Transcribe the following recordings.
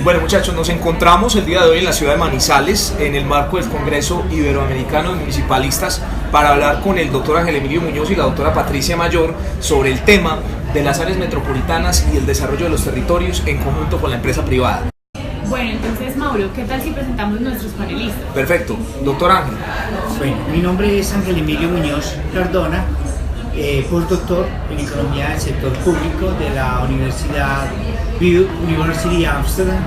Bueno, muchachos, nos encontramos el día de hoy en la ciudad de Manizales en el marco del Congreso Iberoamericano de Municipalistas para hablar con el doctor Ángel Emilio Muñoz y la doctora Patricia Mayor sobre el tema de las áreas metropolitanas y el desarrollo de los territorios en conjunto con la empresa privada. Bueno, entonces Mauro, ¿qué tal si presentamos nuestros panelistas? Perfecto, doctor Ángel. Bueno, mi nombre es Ángel Emilio Muñoz Cardona, postdoctor en Economía del Sector Público de la Universidad University of Amsterdam,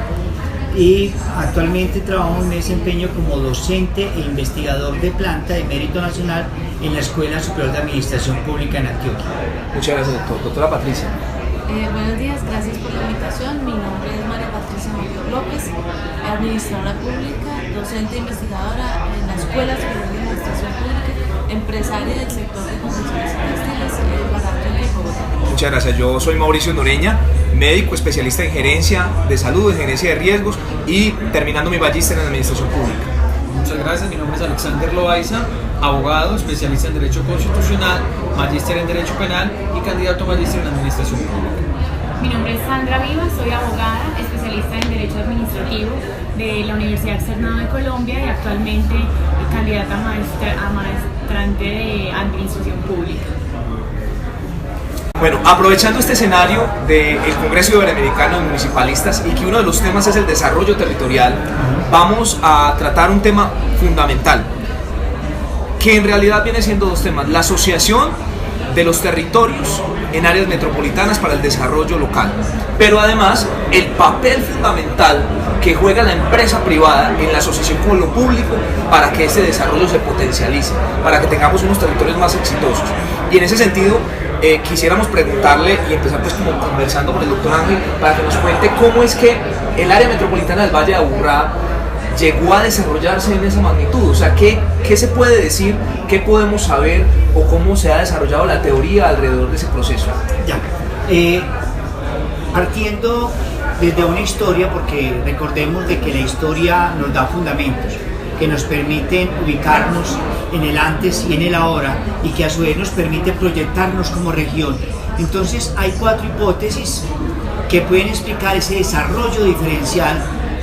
y actualmente me desempeño como docente e investigador de planta de mérito nacional en la Escuela Superior de Administración Pública en Antioquia. Muchas gracias, doctor. Doctora Patricia. Buenos días, gracias por la invitación. Mi nombre es María Patricia Mayor López, administradora pública, docente e investigadora en la Escuela Superior de Administración Pública, empresaria del sector de confecciones textiles en Barranquilla y Bogotá. Muchas gracias. Yo soy Mauricio Noreña, médico especialista en gerencia de salud, en gerencia de riesgos y terminando mi magíster en administración pública. Muchas gracias. Mi nombre es Alexander Loaiza, abogado, especialista en Derecho Constitucional, magíster en Derecho Penal y candidato a magíster en Administración Pública. Mi nombre es Sandra Vivas, soy abogada, especialista en Derecho Administrativo de la Universidad Externado de Colombia y actualmente candidata a maestrante de Administración Pública. Bueno, aprovechando este escenario del Congreso Iberoamericano de Municipalistas y que uno de los temas es el desarrollo territorial, vamos a tratar un tema fundamental, que en realidad viene siendo dos temas: la asociación de los territorios en áreas metropolitanas para el desarrollo local, pero además el papel fundamental que juega la empresa privada en la asociación con lo público para que ese desarrollo se potencialice, para que tengamos unos territorios más exitosos. Y en ese sentido quisiéramos preguntarle y empezar pues como conversando con el doctor Ángel para que nos cuente cómo es que el área metropolitana del Valle de Aburrá llegó a desarrollarse en esa magnitud. O sea, ¿qué se puede decir, qué podemos saber o cómo se ha desarrollado la teoría alrededor de ese proceso? Ya, partiendo desde una historia, porque recordemos de que la historia nos da fundamentos que nos permiten ubicarnos en el antes y en el ahora, y que a su vez nos permite proyectarnos como región. Entonces hay cuatro hipótesis que pueden explicar ese desarrollo diferencial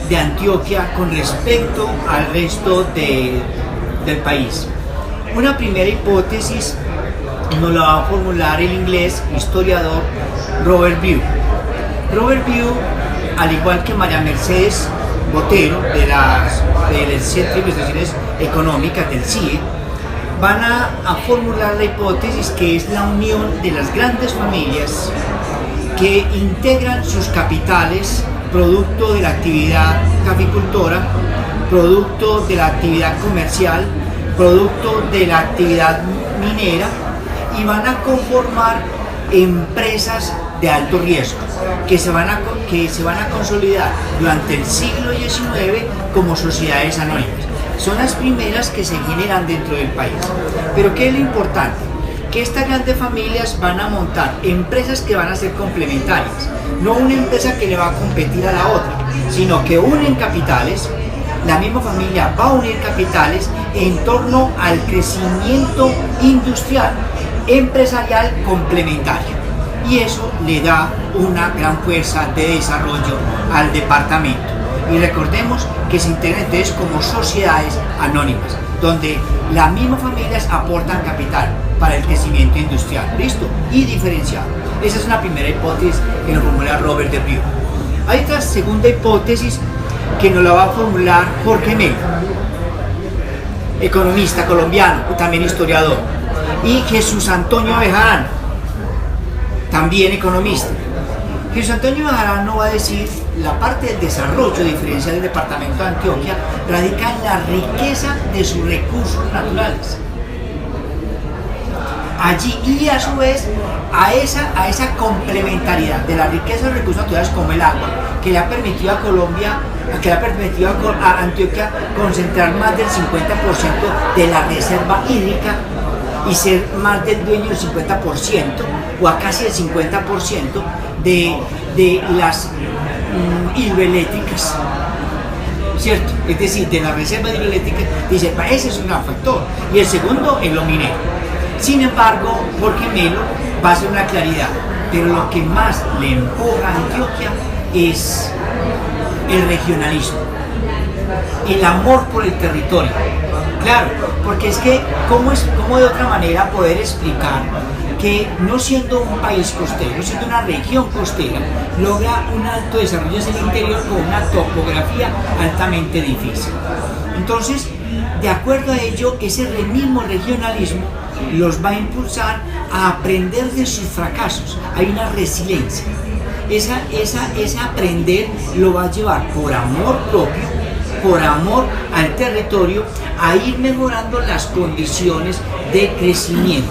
de Antioquia con respecto al resto del país. Una primera hipótesis nos la va a formular el inglés historiador Robert View. Robert View, al igual que María Mercedes Botero del Centro de Investigaciones Económicas del CIE, van a formular la hipótesis que es la unión de las grandes familias que integran sus capitales producto de la actividad caficultora, producto de la actividad comercial, producto de la actividad minera, y van a conformar empresas de alto riesgo que se van a consolidar durante el siglo XIX como sociedades anónimas. Son las primeras que se generan dentro del país. Pero ¿qué es lo importante? Que estas grandes familias van a montar empresas que van a ser complementarias, no una empresa que le va a competir a la otra, sino que unen capitales. La misma familia va a unir capitales en torno al crecimiento industrial, empresarial complementario, y eso le da una gran fuerza de desarrollo al departamento. Y recordemos que se integran entonces como sociedades anónimas, donde las mismas familias aportan capital para el crecimiento industrial, listo, y diferenciado. Esa es una primera hipótesis que nos formula Robert de View. Hay otra segunda hipótesis que nos la va a formular Jorge Melo, economista colombiano, también historiador, y Jesús Antonio Bejarano, también economista. Jesús Antonio Bejarano va a decir: la parte del desarrollo diferencial del departamento de Antioquia radica en la riqueza de sus recursos naturales. Allí, y a su vez a esa complementariedad de la riqueza de los recursos naturales como el agua, que le ha permitido a Colombia, que le ha permitido a Antioquia concentrar más del 50% de la reserva hídrica y ser más del dueño del 50% o a casi el 50% de las hidroeléctricas, ¿cierto? Es decir, de las reservas hidroeléctricas. Dice, ese es un gran factor. Y el segundo es lo minero. Sin embargo, Jorge Melo va a hacer una claridad, pero lo que más le empuja a Antioquia es el regionalismo, el amor por el territorio. Claro, porque es que, ¿cómo de otra manera poder explicar que no siendo un país costero, siendo una región costera, logra un alto desarrollo en el interior con una topografía altamente difícil? Entonces, de acuerdo a ello, ese mismo regionalismo los va a impulsar a aprender de sus fracasos. Hay una resiliencia. Esa aprender lo va a llevar por amor propio, por amor al territorio, a ir mejorando las condiciones de crecimiento.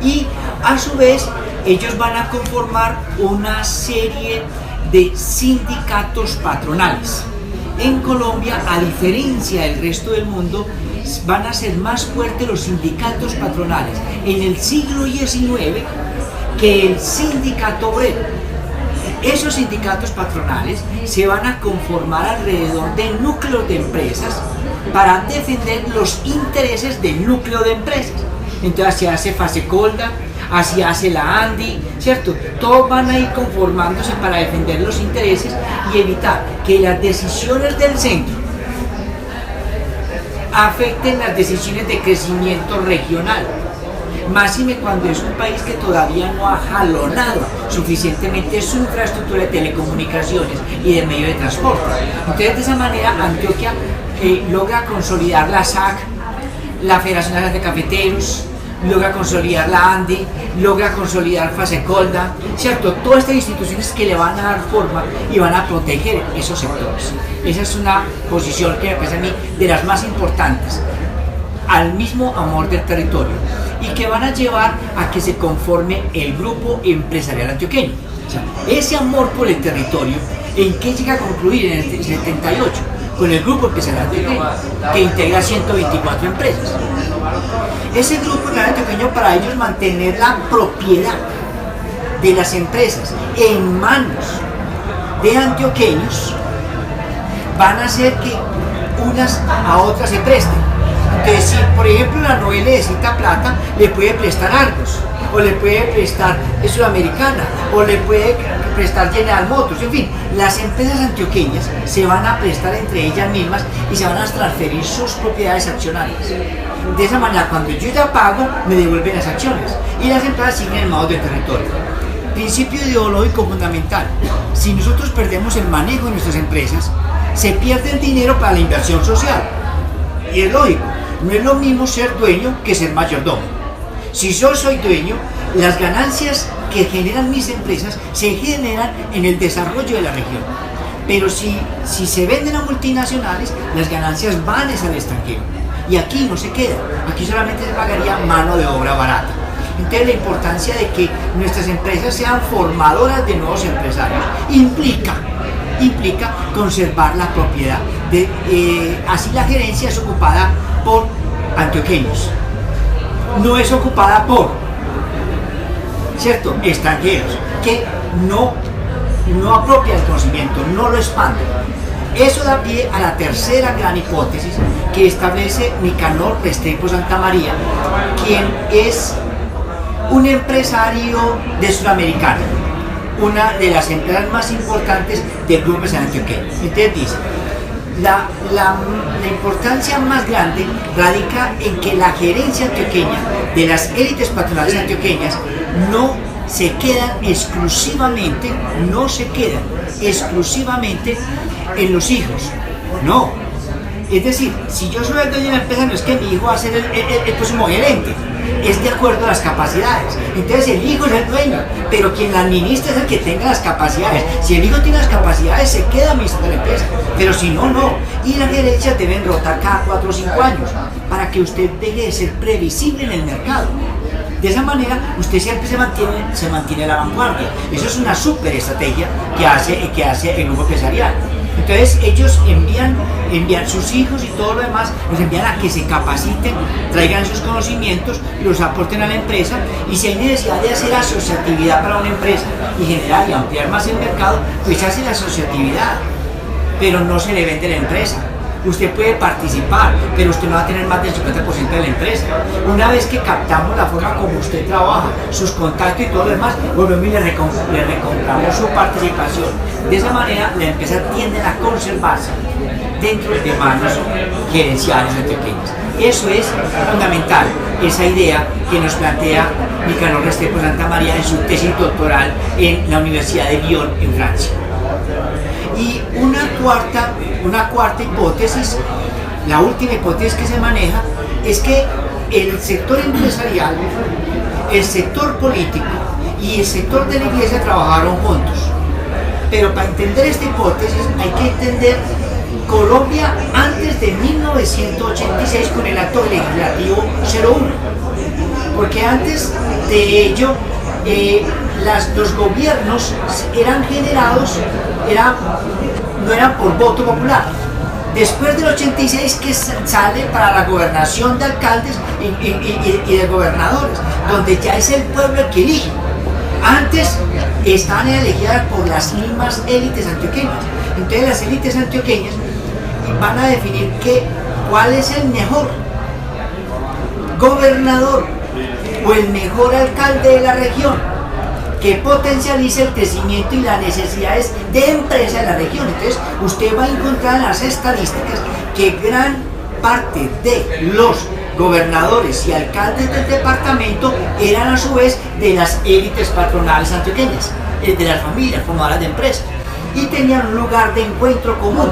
Y a su vez, ellos van a conformar una serie de sindicatos patronales. En Colombia, a diferencia del resto del mundo, van a ser más fuertes los sindicatos patronales en el siglo XIX que el sindicato obrero. Esos sindicatos patronales se van a conformar alrededor de núcleos de empresas para defender los intereses del núcleo de empresas. Entonces se hace Fasecolda, así hace la ANDI, ¿cierto? Todos van a ir conformándose para defender los intereses y evitar que las decisiones del centro afecten las decisiones de crecimiento regional. Máxime cuando es un país que todavía no ha jalonado suficientemente su infraestructura de telecomunicaciones y de medio de transporte. Entonces, de esa manera, Antioquia logra consolidar la SAC, la Federación Nacional de Cafeteros, logra consolidar la ANDI, logra consolidar Fasecolda, ¿cierto? Todas estas instituciones que le van a dar forma y van a proteger esos sectores. Esa es una posición que me parece a mí de las más importantes, al mismo amor del territorio, y que van a llevar a que se conforme el grupo empresarial antioqueño. O sea, ese amor por el territorio, ¿en qué llega a concluir en el 78? Con el grupo empresarial antioqueño, que integra 124 empresas. Ese grupo empresarial antioqueño, para ellos mantener la propiedad de las empresas en manos de antioqueños, van a hacer que unas a otras se presten. Entonces, si por ejemplo la novela necesita plata, le puede prestar Argos, o le puede prestar Sudamericana, o le puede prestar General Motors. En fin, las empresas antioqueñas se van a prestar entre ellas mismas y se van a transferir sus propiedades accionarias. De esa manera, cuando yo ya pago, me devuelven las acciones y las empresas siguen en manos del territorio. Principio ideológico fundamental: si nosotros perdemos el manejo de nuestras empresas, se pierde el dinero para la inversión social. Y es lógico, no es lo mismo ser dueño que ser mayordomo. Si yo soy dueño, las ganancias que generan mis empresas se generan en el desarrollo de la región. Pero si se venden a multinacionales, las ganancias van al extranjero. Y aquí no se queda, aquí solamente se pagaría mano de obra barata. Entonces, la importancia de que nuestras empresas sean formadoras de nuevos empresarios implica conservar la propiedad. Así la gerencia es ocupada por antioqueños, no es ocupada por, ¿cierto?, extranjeros que no apropian el conocimiento, no lo expanden. Eso da pie a la tercera gran hipótesis que establece Nicanor Restrepo Santamaría, quien es un empresario de Sudamericana, una de las empresas más importantes del grupo empresarial antioqueño. Entonces dice, la importancia más grande radica en que la gerencia antioqueña de las élites patronales antioqueñas no se quedan exclusivamente en los hijos, no. Es decir, si yo soy el dueño de la empresa, no es que mi hijo va a ser el próximo gerente, es de acuerdo a las capacidades. Entonces el hijo es el dueño, pero quien la administra es el que tenga las capacidades. Si el hijo tiene las capacidades, se queda administrando la empresa, pero si no, no. Y las gerencias deben rotar cada 4 o 5 años para que usted deje de ser previsible en el mercado. De esa manera, usted siempre se mantiene a la vanguardia. Eso es una súper estrategia que hace el grupo empresarial. Entonces ellos envían sus hijos y todo lo demás, los envían a que se capaciten, traigan sus conocimientos, los aporten a la empresa, y si hay necesidad de hacer asociatividad para una empresa y generar y ampliar más el mercado, pues se hace la asociatividad, pero no se le vende la empresa. usted puede participar, pero usted no va a tener más del 50% de la empresa. Una vez que captamos la forma como usted trabaja, sus contactos y todo lo demás, volvemos y le recompramos su participación. De esa manera, la empresa tiende a conservarse dentro de manos gerenciales antioqueñas. Eso es fundamental, esa idea que nos plantea Nicanor Restrepo Santa María en su tesis doctoral en la Universidad de Lyon, en Francia. Y una cuarta hipótesis, la última hipótesis que se maneja, es que el sector empresarial, el sector político y el sector de la iglesia trabajaron juntos. Pero para entender esta hipótesis hay que entender Colombia antes de 1986 con el acto legislativo 01, porque antes de ello los gobiernos eran generados, no eran por voto popular. Después del 86 que sale para la gobernación de alcaldes y de gobernadores, donde ya es el pueblo el que elige. Antes estaban elegidas por las mismas élites antioqueñas. Entonces las élites antioqueñas van a definir cuál es el mejor gobernador o el mejor alcalde de la región que potencialice el crecimiento y las necesidades de empresa de la región. Entonces usted va a encontrar en las estadísticas que gran parte de los gobernadores y alcaldes del departamento eran a su vez de las élites patronales antioqueñas, de las familias formadoras de empresas, y tenían un lugar de encuentro común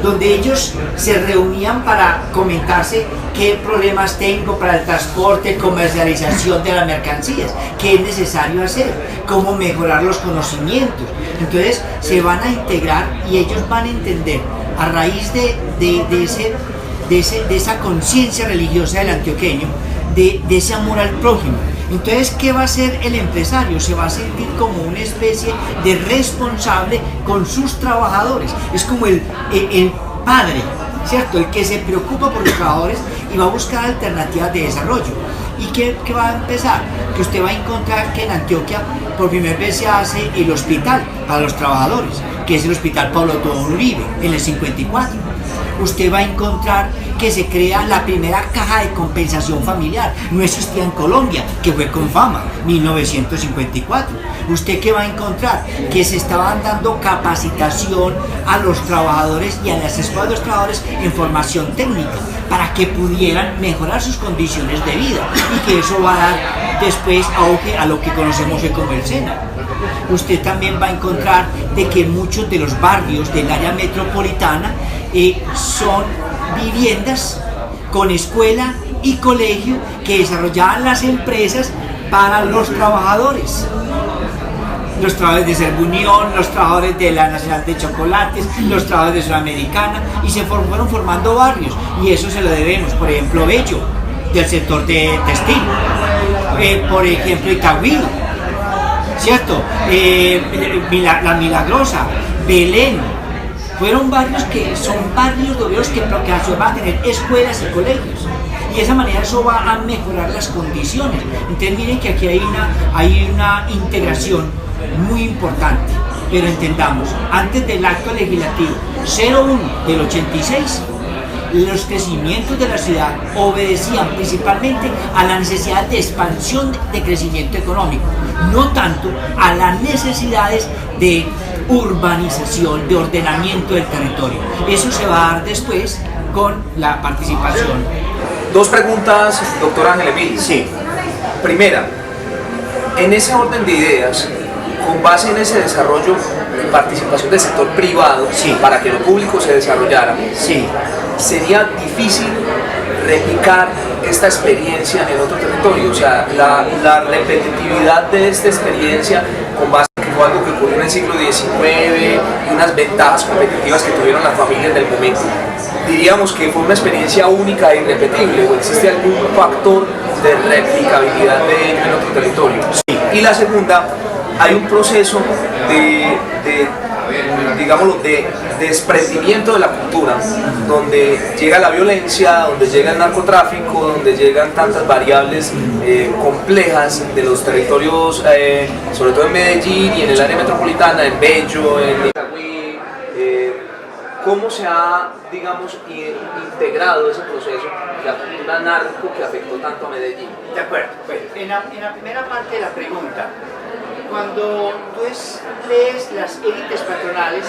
donde ellos se reunían para comentarse qué problemas tengo para el transporte, comercialización de las mercancías, qué es necesario hacer, cómo mejorar los conocimientos. Entonces se van a integrar y ellos van a entender a raíz de esa conciencia religiosa del antioqueño, de ese amor al prójimo. Entonces, ¿qué va a hacer el empresario? Se va a sentir como una especie de responsable con sus trabajadores. Es como el padre, ¿cierto? El que se preocupa por los trabajadores y va a buscar alternativas de desarrollo. ¿Y qué va a empezar? Que usted va a encontrar que en Antioquia por primera vez se hace el hospital para los trabajadores, que es el Hospital Pablo Tobón Uribe, en el 54. Usted va a encontrar que se crea la primera caja de compensación familiar. No existía en Colombia, que fue con Fama, 1954. ¿Usted qué va a encontrar? Que se estaban dando capacitación a los trabajadores y a las escuelas de los trabajadores en formación técnica para que pudieran mejorar sus condiciones de vida, y que eso va a dar después auge a lo que conocemos hoy como el SENA. Usted también va a encontrar de que muchos de los barrios del área metropolitana son viviendas con escuela y colegio que desarrollaban las empresas para los trabajadores. Los trabajadores de Servunión, los trabajadores de la Nacional de Chocolates, los trabajadores de Sudamericana, y se fueron formando barrios, y eso se lo debemos, por ejemplo, Bello, del sector de textil, por ejemplo, Itagüí, ¿cierto? La Milagrosa, Belén. Fueron barrios que son barrios de obreros que van a tener escuelas y colegios, y de esa manera eso va a mejorar las condiciones. Entonces miren que aquí hay una integración muy importante, pero entendamos, antes del acto legislativo 01 del 86, los crecimientos de la ciudad obedecían principalmente a la necesidad de expansión de crecimiento económico, no tanto a las necesidades de urbanización, de ordenamiento del territorio. Eso se va a dar después con la participación. Dos preguntas, doctor Ángel Emilio. Sí. Primera, en ese orden de ideas, con base en ese desarrollo y participación del sector privado, sí, para que lo público se desarrollara, sí, sería difícil replicar esta experiencia en otro territorio. O sea, la repetitividad de esta experiencia con base en que fue algo que ocurrió en el siglo XIX y unas ventajas competitivas que tuvieron las familias del momento, diríamos que fue una experiencia única e irrepetible, o existe algún factor de replicabilidad de ello en otro territorio. Sí. Y la segunda, hay un proceso de desprendimiento de la cultura, donde llega la violencia, donde llega el narcotráfico, donde llegan tantas variables complejas de los territorios, sobre todo en Medellín y en el área metropolitana, en Bello, en Itagüí, ¿Cómo se ha, digamos, integrado ese proceso de la cultura narco que afectó tanto a Medellín? De acuerdo. Bueno, en la primera parte de la pregunta, cuando tú lees las élites patronales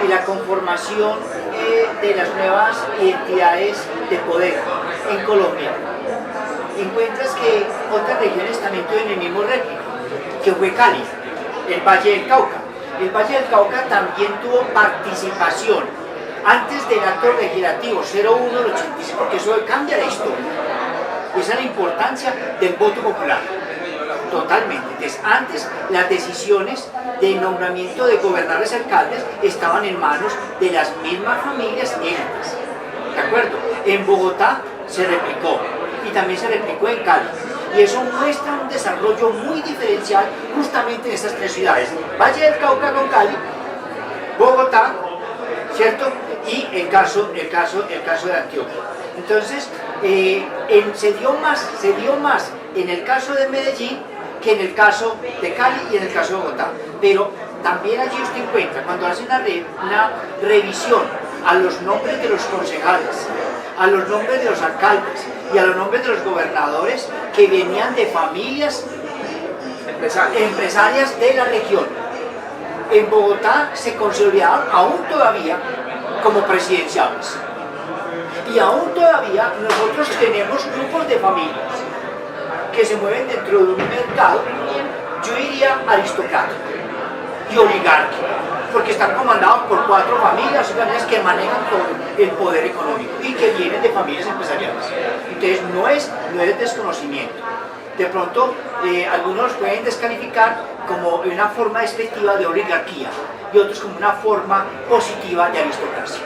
y la conformación de las nuevas identidades de poder en Colombia, encuentras que otras regiones también tuvieron el mismo régimen, que fue Cali, el Valle del Cauca. El Valle del Cauca también tuvo participación antes del acto legislativo 01 del 85, porque eso cambia la historia. Esa es la importancia del voto popular. Totalmente. Entonces, antes las decisiones de nombramiento de gobernadores y alcaldes estaban en manos de las mismas familias élites. ¿De acuerdo? En Bogotá se replicó y también se replicó en Cali. Y eso muestra un desarrollo muy diferencial justamente en estas tres ciudades. Valle del Cauca con Cali, Bogotá, ¿cierto? Y el caso de Antioquia. Entonces, se dio más en el caso de Medellín que en el caso de Cali y en el caso de Bogotá. Pero también allí usted encuentra, cuando hace una revisión a los nombres de los concejales, a los nombres de los alcaldes y a los nombres de los gobernadores que venían de familias empresarias de la región. En Bogotá se consolidaron aún todavía como presidenciales. Y aún todavía nosotros tenemos grupos de familias que se mueven dentro de un mercado, yo diría aristocrático y oligárquico, porque están comandados por 4 familias que manejan todo el poder económico y que vienen de familias empresariales. Entonces no es desconocimiento. De pronto algunos pueden descalificar como una forma despectiva de oligarquía y otros como una forma positiva de aristocracia.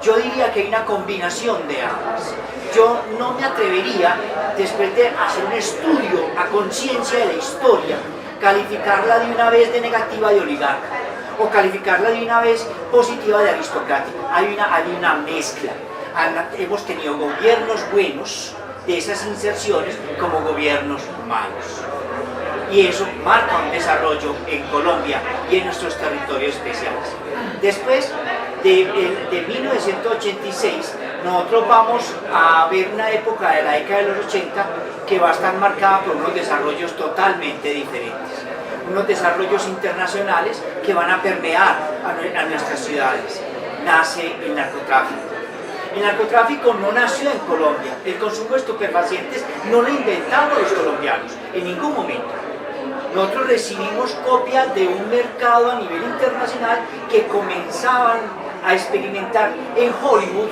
Yo diría que hay una combinación de ambas. Yo no me atrevería, después de hacer un estudio a conciencia de la historia, calificarla de una vez de negativa de oligarca o calificarla de una vez positiva de aristocrática. Hay una mezcla. Hemos tenido gobiernos buenos de esas inserciones como gobiernos malos. Y eso marca un desarrollo en Colombia y en nuestros territorios especiales. Después de 1986, nosotros vamos a ver una época de la década de los 80 que va a estar marcada por unos desarrollos totalmente diferentes. Unos desarrollos internacionales que van a permear a nuestras ciudades. Nace el narcotráfico. El narcotráfico no nació en Colombia. El consumo de estupefacientes no lo inventamos los colombianos en ningún momento. Nosotros recibimos copias de un mercado a nivel internacional que comenzaban a experimentar en Hollywood.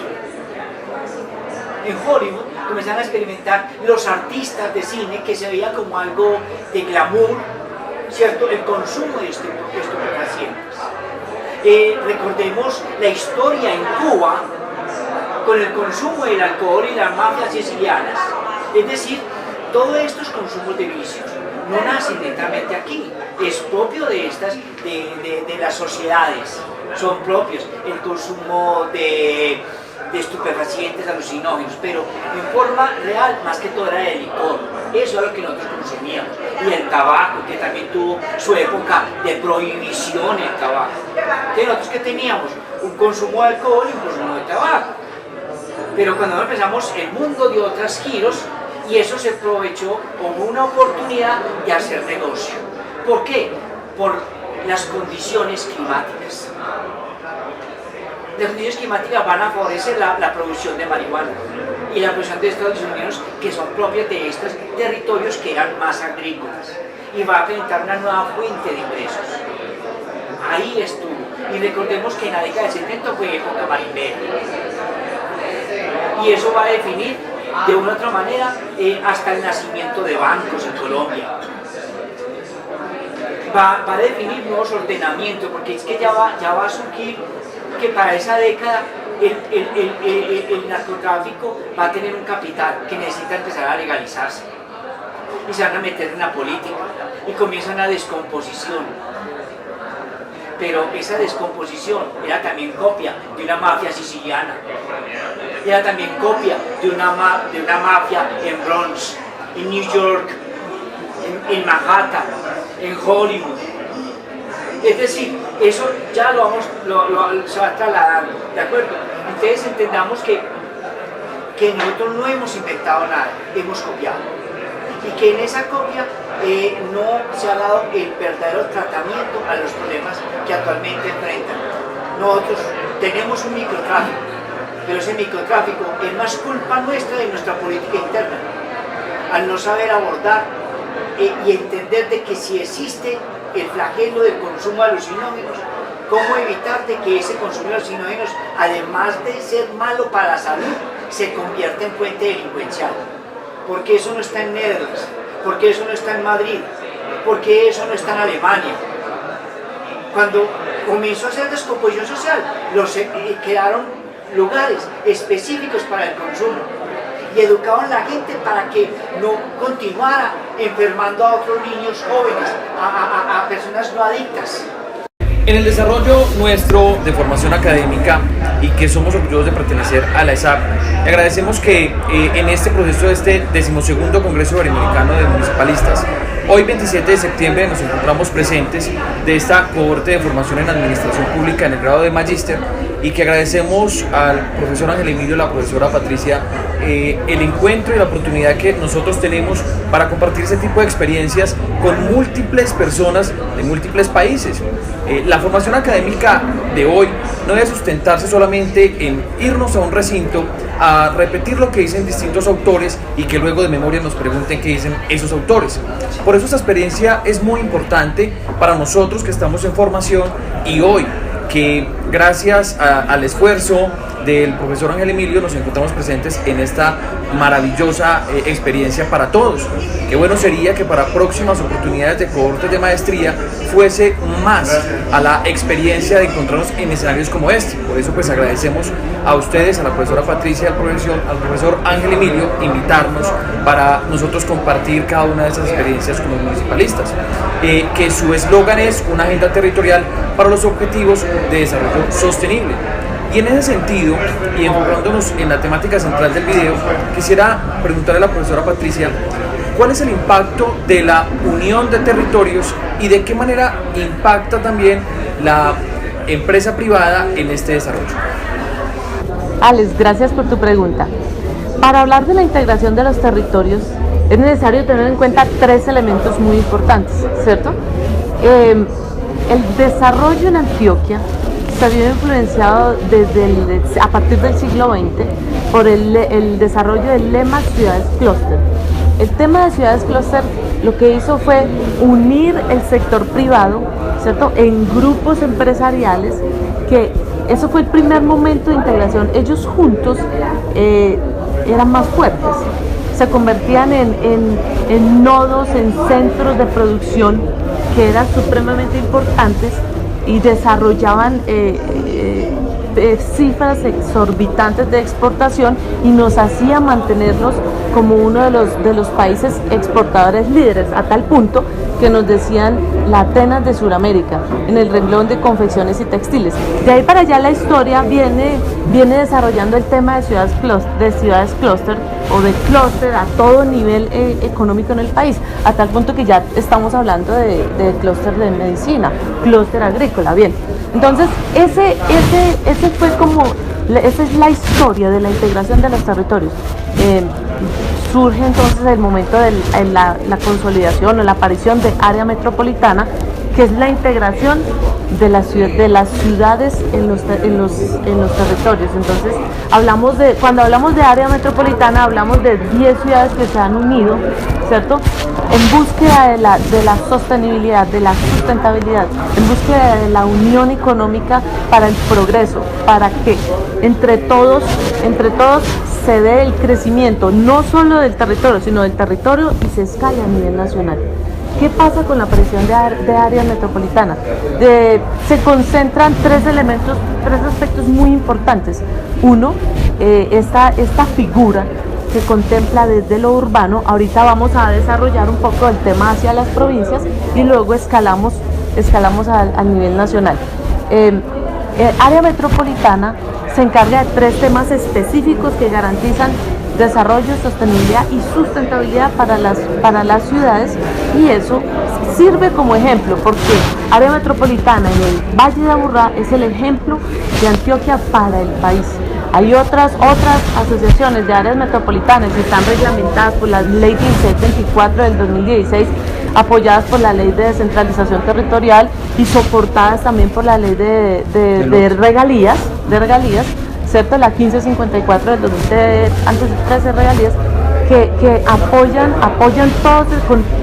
En Hollywood comenzaban a experimentar los artistas de cine, que se veía como algo de glamour, ¿cierto? El consumo de estupefacientes. Recordemos la historia en Cuba con el consumo del alcohol y las mafias sicilianas. Es decir, todos estos consumos de vicios no nacen directamente aquí, es propio de las sociedades, son propios el consumo de estupefacientes, alucinógenos, pero en forma real más que todo era de licor, eso es lo que nosotros consumíamos, y el tabaco, que también tuvo su época de prohibición el tabaco. Entonces nosotros que teníamos un consumo de alcohol y un consumo de tabaco, pero cuando empezamos el mundo dio otros giros y eso se aprovechó como una oportunidad de hacer negocio. ¿Por qué? Por las condiciones climáticas. Las condiciones climáticas van a favorecer la producción de marihuana y la producción de Estados Unidos, que son propias de estos territorios que eran más agrícolas, y va a presentar una nueva fuente de ingresos. Ahí estuvo. Y recordemos que en la década de 70 fue época marimbera. Y eso va a definir de una u otra manera hasta el nacimiento de bancos en Colombia. Va a definir nuevos ordenamientos, porque es que ya va a surgir que para esa década el narcotráfico va a tener un capital que necesita empezar a legalizarse. Y se van a meter en la política y comienza una descomposición. Pero esa descomposición era también copia de una mafia siciliana, era también copia de una mafia en Bronx, en New York, en Manhattan, en Hollywood. Es decir, eso ya se va trasladando, ¿de acuerdo? Entonces entendamos que nosotros no hemos inventado nada, hemos copiado. Y que en esa copia no se ha dado el verdadero tratamiento a los problemas que actualmente enfrentan. Nosotros tenemos un microtráfico, pero ese microtráfico es más culpa nuestra de nuestra política interna, al no saber abordar y entender de que si existe el flagelo del consumo de alucinógenos, cómo evitar de que ese consumo de alucinógenos, además de ser malo para la salud, se convierta en fuente delincuencial. Porque eso no está en Netherlands, porque eso no está en Madrid, porque eso no está en Alemania. Cuando comenzó a hacer descomposición social, crearon lugares específicos para el consumo y educaban a la gente para que no continuara enfermando a otros niños jóvenes, a personas no adictas. En el desarrollo nuestro de formación académica y que somos orgullosos de pertenecer a la ESAP, le agradecemos que en este proceso de este 12º Congreso Iberoamericano de Municipalistas, hoy 27 de septiembre nos encontramos presentes de esta cohorte de formación en Administración Pública en el grado de Magíster y que agradecemos al profesor Ángel Emilio y la profesora Patricia el encuentro y la oportunidad que nosotros tenemos para compartir ese tipo de experiencias con múltiples personas de múltiples países. La formación académica de hoy no debe sustentarse solamente en irnos a un recinto a repetir lo que dicen distintos autores y que luego de memoria nos pregunten qué dicen esos autores. Por eso esta experiencia es muy importante para nosotros que estamos en formación y hoy que gracias al esfuerzo del profesor Ángel Emilio nos encontramos presentes en esta maravillosa experiencia para todos. Qué bueno sería que para próximas oportunidades de cohortes de maestría fuese más a la experiencia de encontrarnos en escenarios como este. Por eso pues agradecemos a ustedes, a la profesora Patricia, al profesor Ángel Emilio, invitarnos para nosotros compartir cada una de esas experiencias con los municipalistas. Que su eslogan es una agenda territorial para los objetivos de desarrollo sostenible. Y en ese sentido, y enfocándonos en la temática central del video, quisiera preguntarle a la profesora Patricia, ¿cuál es el impacto de la unión de territorios y de qué manera impacta también la empresa privada en este desarrollo? Alex, gracias por tu pregunta. Para hablar de la integración de los territorios, es necesario tener en cuenta tres elementos muy importantes, ¿cierto? El desarrollo en Antioquia se vio influenciado a partir del siglo XX por el desarrollo del lema Ciudades Clúster. El tema de Ciudades Clúster lo que hizo fue unir el sector privado, ¿cierto?, en grupos empresariales, que eso fue el primer momento de integración. Ellos juntos eran más fuertes, se convertían en nodos, en centros de producción que eran supremamente importantes y desarrollaban cifras exorbitantes de exportación y nos hacía mantenernos como uno de los países exportadores líderes, a tal punto que nos decían la Atenas de Sudamérica en el renglón de confecciones y textiles. De ahí para allá la historia viene desarrollando el tema de ciudades clúster o de clúster a todo nivel económico en el país, a tal punto que ya estamos hablando de clúster de medicina, clúster agrícola. Bien, entonces esa es la historia de la integración de los territorios. Surge entonces el momento de la consolidación o la aparición de área metropolitana, que es la integración de las ciudades en los territorios. Entonces cuando hablamos de área metropolitana, hablamos de 10 ciudades que se han unido, ¿cierto?, en búsqueda de la sostenibilidad, de la sustentabilidad, en búsqueda de la unión económica para el progreso, para que entre todos se dé el crecimiento no solo del territorio, sino del territorio, y se escala a nivel nacional. ¿Qué pasa con la aparición de área metropolitana? Se concentran tres aspectos muy importantes. Uno, esta figura que contempla desde lo urbano. Ahorita vamos a desarrollar un poco el tema hacia las provincias y luego escalamos al nivel nacional. Área metropolitana se encarga de tres temas específicos que garantizan desarrollo, sostenibilidad y sustentabilidad para las ciudades, y eso sirve como ejemplo porque área metropolitana en el Valle de Aburrá es el ejemplo de Antioquia para el país. Hay otras asociaciones de áreas metropolitanas que están reglamentadas por la Ley 1624 del 2016, apoyadas por la Ley de Descentralización Territorial y soportadas también por la Ley de regalías, ¿cierto? La 1554 del 2013, antes de 13 regalías, que apoyan todos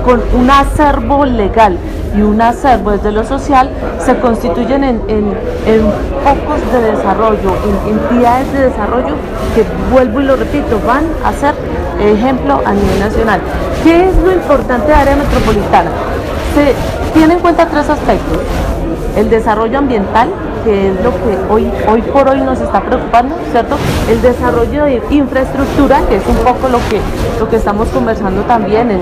con un acervo legal y un acervo desde lo social, se constituyen en focos de desarrollo, en entidades de desarrollo que, vuelvo y lo repito, van a ser ejemplo a nivel nacional. ¿Qué es lo importante de área metropolitana? Se tiene en cuenta tres aspectos: el desarrollo ambiental, que es lo que hoy por hoy nos está preocupando, ¿cierto? El desarrollo de infraestructura, que es un poco lo que estamos conversando también es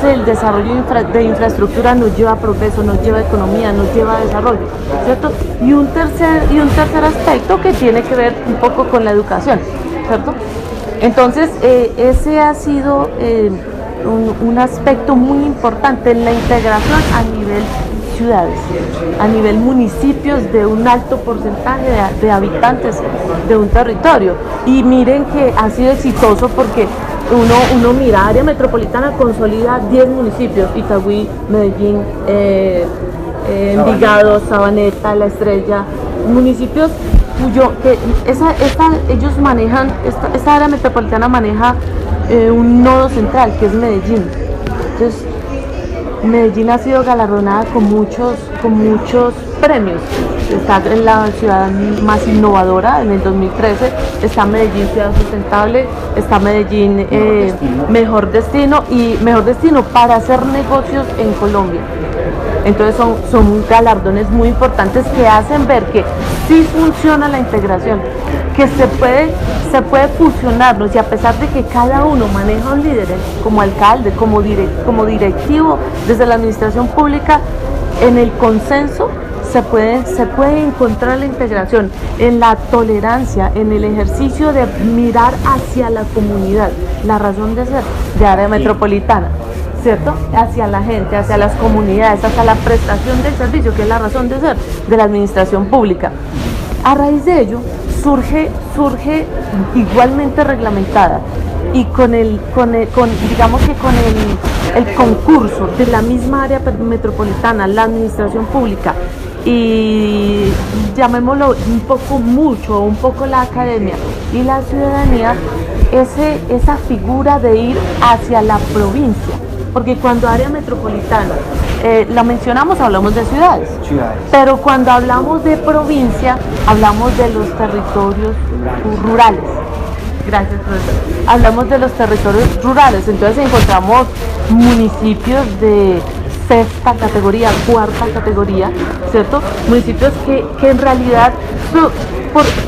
el desarrollo de infraestructura nos lleva a progreso, nos lleva a economía, nos lleva a desarrollo, ¿cierto? Y un tercer aspecto que tiene que ver un poco con la educación, ¿cierto? Entonces, ese ha sido un aspecto muy importante en la integración a nivel ciudades, a nivel municipios de un alto porcentaje de habitantes de un territorio. Y miren que ha sido exitoso porque uno mira, área metropolitana consolida 10 municipios: Itagüí, Medellín, Envigado, Sabaneta, La Estrella, municipios ellos manejan, esta área metropolitana maneja un nodo central que es Medellín. Entonces, Medellín ha sido galardonada con muchos premios. Está en la ciudad más innovadora en el 2013, está Medellín Ciudad Sustentable, está Medellín mejor destino para hacer negocios en Colombia. Entonces son galardones muy importantes que hacen ver que sí funciona la integración, que se puede fusionarnos, y a pesar de que cada uno maneja un líder, como alcalde, como directivo desde la administración pública, en el consenso se puede encontrar la integración, en la tolerancia, en el ejercicio de mirar hacia la comunidad, la razón de ser de área metropolitana, ¿cierto? Hacia la gente, hacia las comunidades, hacia la prestación del servicio, que es la razón de ser de la administración pública. A raíz de ello surge igualmente reglamentada, y con el concurso de la misma área metropolitana, la administración pública y, llamémoslo un poco la academia y la ciudadanía, esa figura de ir hacia la provincia, porque cuando área metropolitana la mencionamos, hablamos de ciudades, pero cuando hablamos de provincia hablamos de los territorios rurales. Gracias, profesor. Hablamos de los territorios rurales, entonces encontramos municipios de sexta categoría, cuarta categoría, ¿cierto? Municipios que en realidad,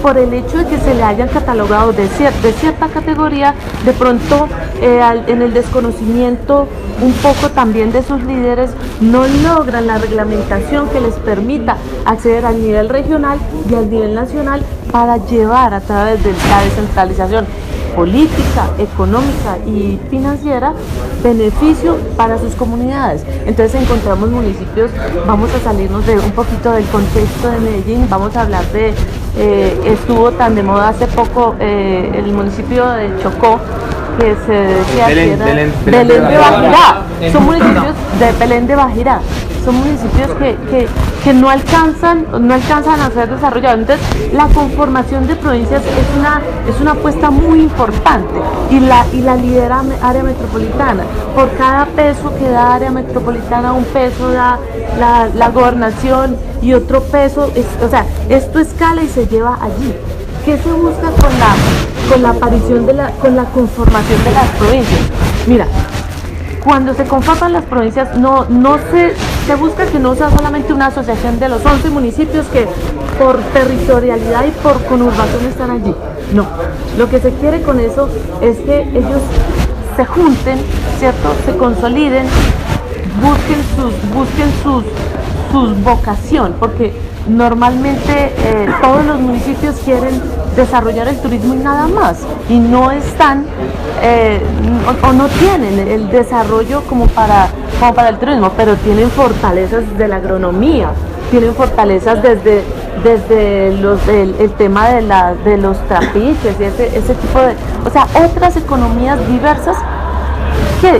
por el hecho de que se le hayan catalogado de cierta categoría, de pronto en el desconocimiento un poco también de sus líderes, no logran la reglamentación que les permita acceder al nivel regional y al nivel nacional para llevar a través de la descentralización política, económica y financiera beneficio para sus comunidades. Entonces encontramos municipios, vamos a salirnos de un poquito del contexto de Medellín, vamos a hablar de, estuvo tan de moda hace poco el municipio de Chocó, que se decía Belén de Bajirá. Son municipios de Belén de Bajirá, son municipios que no alcanzan a ser desarrollados. Entonces, la conformación de provincias es una apuesta muy importante, y la lidera área metropolitana. Por cada peso que da área metropolitana, un peso da la gobernación y otro peso, esto escala y se lleva allí. ¿Qué se busca con la aparición con la conformación de las provincias? Mira, cuando se conforman las provincias, se busca que no sea solamente una asociación de los 11 municipios que por territorialidad y por conurbación están allí. No, lo que se quiere con eso es que ellos se junten, ¿cierto? Se consoliden, busquen sus vocación, porque normalmente todos los municipios quieren desarrollar el turismo y nada más, y no están o no tienen el desarrollo como para el turismo, pero tienen fortalezas de la agronomía, tienen fortalezas desde el tema de los trapiches y ese tipo de, o sea, otras economías diversas que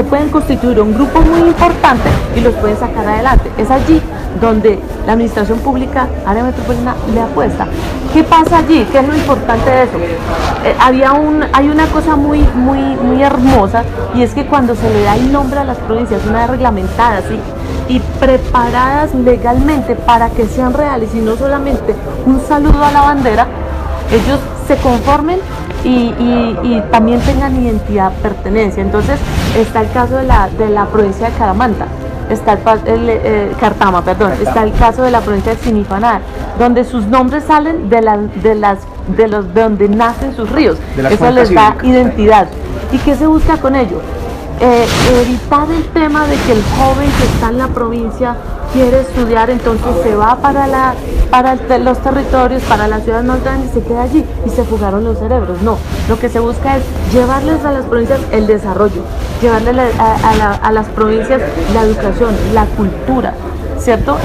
pueden constituir un grupo muy importante y los pueden sacar adelante. Es allí donde la administración pública, área metropolitana, le apuesta. ¿Qué pasa allí? ¿Qué es lo importante de eso? Hay una cosa muy hermosa, y es que cuando se le da el nombre a las provincias, una vez reglamentadas y preparadas legalmente para que sean reales y no solamente un saludo a la bandera, ellos se conformen y también tengan identidad, pertenencia. Entonces está el caso de la provincia de Caramanta, está Cartama, perdón, está el caso de la provincia de Sinipaná, donde sus nombres salen de donde nacen sus ríos. Eso les da identidad. ¿Y qué se busca con ello? Evitar el tema de que el joven que está en la provincia quiere estudiar, entonces se va para los territorios, para las ciudades más grandes, y se queda allí y se fugaron los cerebros. No, lo que se busca es llevarles a las provincias el desarrollo, llevarles a las provincias la educación, la cultura, ¿cierto?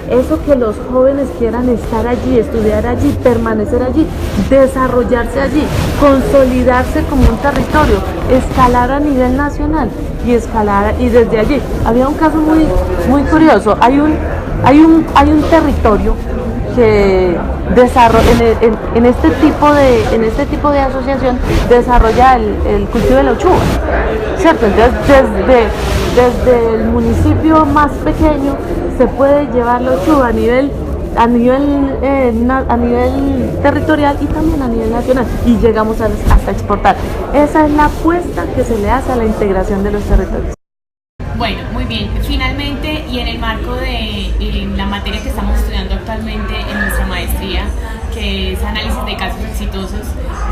Eso que los jóvenes quieran estar allí, estudiar allí, permanecer allí, desarrollarse allí, consolidarse como un territorio, escalar a nivel nacional y desde allí. Había un caso muy curioso. Hay un territorio que en este tipo de asociación desarrolla el cultivo de la uchuva, ¿cierto? Entonces desde el municipio más pequeño se puede llevar la uchuva a nivel territorial y también a nivel nacional, y llegamos hasta exportar. Esa es la apuesta que se le hace a la integración de los territorios. Bueno, muy bien. Finalmente, y en el marco de la materia que estamos estudiando actualmente en nuestra maestría, que es análisis de casos exitosos,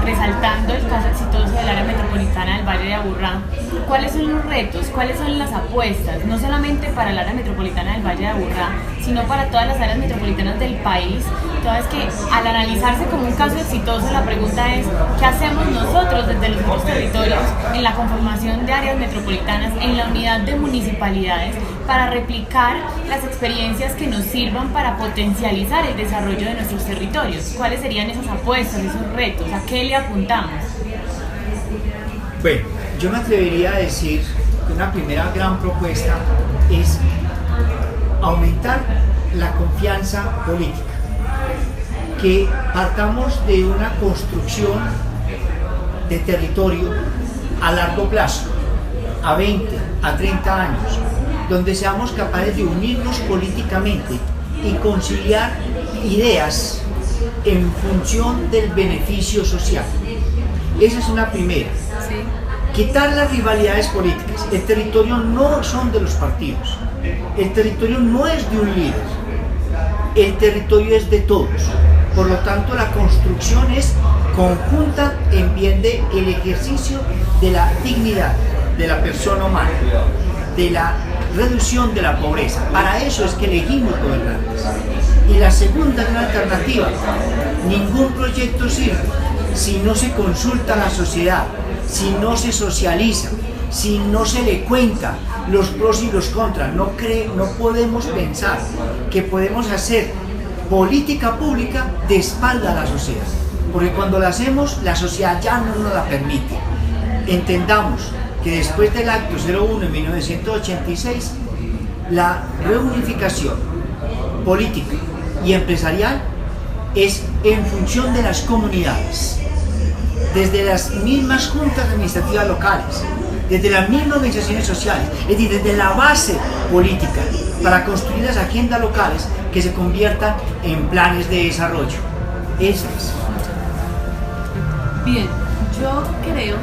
resaltando el caso exitoso del área metropolitana del Valle de Aburrá, ¿cuáles son los retos? ¿Cuáles son las apuestas? No solamente para el área metropolitana del Valle de Aburrá, sino para todas las áreas metropolitanas del país. Toda vez que al analizarse como un caso exitoso, la pregunta es, ¿qué hacemos nosotros desde los otros territorios en la conformación de áreas metropolitanas, en la unidad de municipalidades, para replicar las experiencias que nos sirvan para potencializar el desarrollo de nuestros territorios? ¿Cuáles serían esas apuestas, esos retos? ¿A qué le apuntamos? Bueno, yo me atrevería a decir que una primera gran propuesta es aumentar la confianza política, que partamos de una construcción de territorio a largo plazo, a 20, a 30 años, donde seamos capaces de unirnos políticamente y conciliar ideas en función del beneficio social. Esa es una primera. Sí. Quitar las rivalidades políticas. El territorio no son de los partidos. El territorio no es de un líder. El territorio es de todos. Por lo tanto, la construcción es conjunta en bien del ejercicio de la dignidad de la persona humana, de la reducción de la pobreza. Para eso es que elegimos gobernantes. Y la segunda gran alternativa, ningún proyecto sirve si no se consulta a la sociedad, si no se socializa, si no se le cuenta los pros y los contras. No podemos pensar que podemos hacer política pública de espalda a la sociedad, porque cuando la hacemos, la sociedad ya no nos la permite. Entendamos que después del acto 01 en 1986, la reunificación política y empresarial es en función de las comunidades, desde las mismas juntas administrativas locales, desde las mismas organizaciones sociales, es decir, desde la base política, para construir las agendas locales que se conviertan en planes de desarrollo. Eso es. Bien, yo creo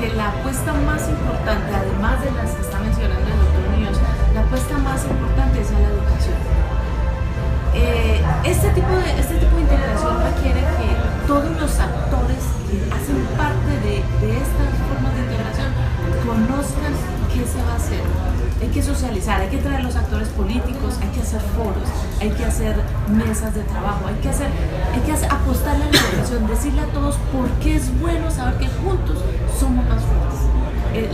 que la apuesta más importante, además de las que está mencionando el doctor Muñoz, la apuesta más importante es a la educación. Este tipo de integración requiere que todos los actores que hacen parte de estas formas de integración conozcan qué se va a hacer, hay que socializar, hay que traer los actores políticos, hay que hacer foros, hay que hacer mesas de trabajo, hay que apostarle a la educación, decirle a todos por qué es bueno saber que juntos somos más fuertes.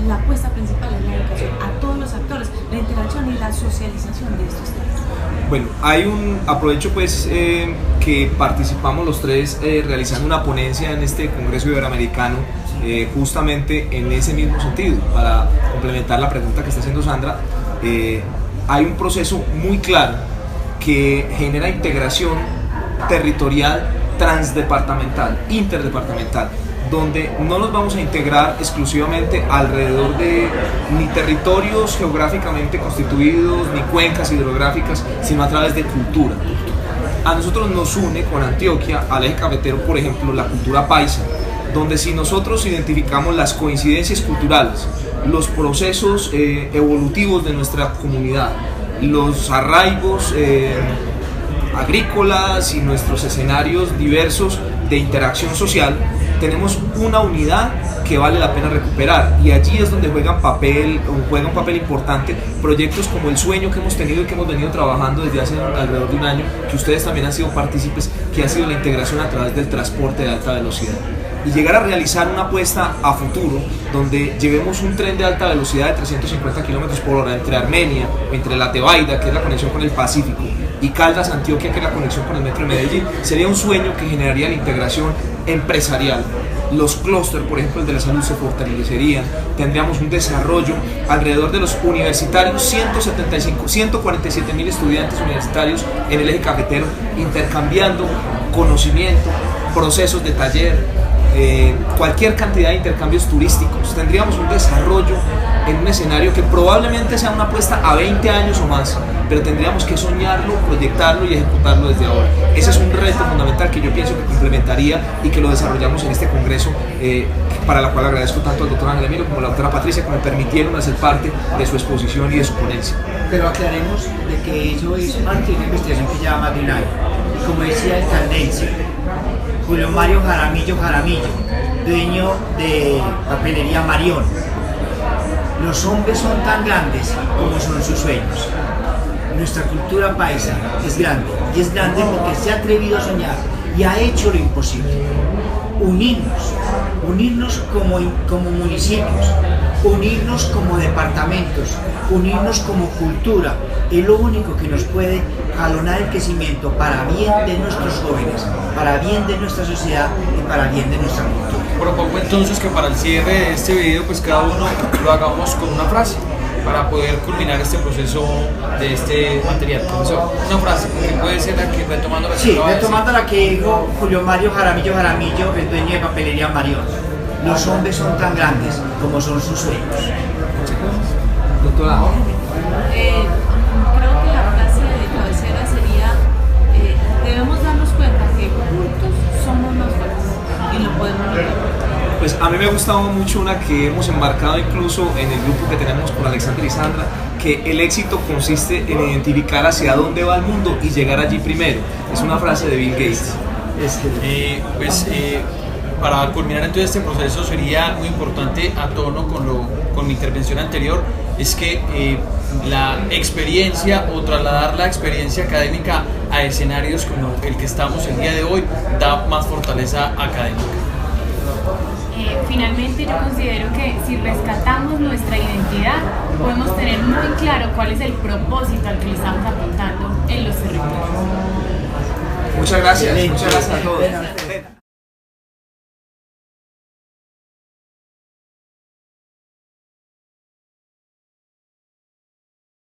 La apuesta principal es la educación a todos los actores, la interacción y la socialización de estos temas. Bueno, aprovecho pues que participamos los tres realizando una ponencia en este Congreso Iberoamericano justamente en ese mismo sentido, para complementar la pregunta que está haciendo Sandra. Hay un proceso muy claro que genera integración territorial, transdepartamental, interdepartamental, donde no nos vamos a integrar exclusivamente alrededor de ni territorios geográficamente constituidos, ni cuencas hidrográficas, sino a través de cultura. A nosotros nos une con Antioquia, al eje cafetero, por ejemplo, la cultura paisa, donde si nosotros identificamos las coincidencias culturales, los procesos evolutivos de nuestra comunidad, los arraigos agrícolas y nuestros escenarios diversos de interacción social, tenemos una unidad que vale la pena recuperar, y allí es donde juega un papel importante proyectos como El Sueño que hemos tenido y que hemos venido trabajando desde hace alrededor de un año, que ustedes también han sido partícipes, que ha sido la integración a través del transporte de alta velocidad. Y llegar a realizar una apuesta a futuro donde llevemos un tren de alta velocidad de 350 km/h entre Armenia, entre la Tebaida, que es la conexión con el Pacífico, y Caldas, Antioquia, que es la conexión con el metro de Medellín, sería un sueño que generaría la integración empresarial. Los clústeres, por ejemplo, el de la salud, se fortalecerían, tendríamos un desarrollo alrededor de los universitarios, 147.000 estudiantes universitarios en el eje cafetero, intercambiando conocimiento, procesos de taller, cualquier cantidad de intercambios turísticos. Tendríamos un desarrollo en un escenario que probablemente sea una apuesta a 20 años o más, pero tendríamos que soñarlo, proyectarlo y ejecutarlo desde ahora. Ese es un reto fundamental que yo pienso que complementaría y que lo desarrollamos en este congreso, para la cual agradezco tanto al doctor Ángel Emilio como a la doctora Patricia, que me permitieron hacer parte de su exposición y de su ponencia. Pero aclaremos de que eso es parte de una investigación que lleva más de un año. Y como decía el caldense Julio Mario Jaramillo, dueño de Papelería Marión, los hombres son tan grandes como son sus sueños. Nuestra cultura paisa es grande, y es grande porque se ha atrevido a soñar y ha hecho lo imposible. Unirnos como municipios, unirnos como departamentos, unirnos como cultura, es lo único que nos puede jalonar el crecimiento para bien de nuestros jóvenes, para bien de nuestra sociedad y para bien de nuestra cultura. Propongo entonces que para el cierre de este video, pues cada uno lo hagamos con una frase para poder culminar este proceso de este material. Profesor, una frase que puede ser la que retomando la que sí, retomando la que dijo Julio Mario Jaramillo, el dueño de Papelería Marión. Los hombres son tan grandes como son sus sueños. Doctora. Creo que la frase de cabecera sería: debemos darnos cuenta que juntos somos más fuertes y lo podemos lograr. Pues a mí me ha gustado mucho una que hemos embarcado incluso en el grupo que tenemos con Alexander y Sandra, que el éxito consiste en identificar hacia dónde va el mundo y llegar allí primero. Es una frase de Bill Gates. Para culminar entonces este proceso sería muy importante, a tono con mi intervención anterior, es que la experiencia o trasladar la experiencia académica a escenarios como el que estamos el día de hoy da más fortaleza académica. Finalmente, yo considero que si rescatamos nuestra identidad, podemos tener muy claro cuál es el propósito al que le estamos apuntando en los territorios. Muchas gracias a todos.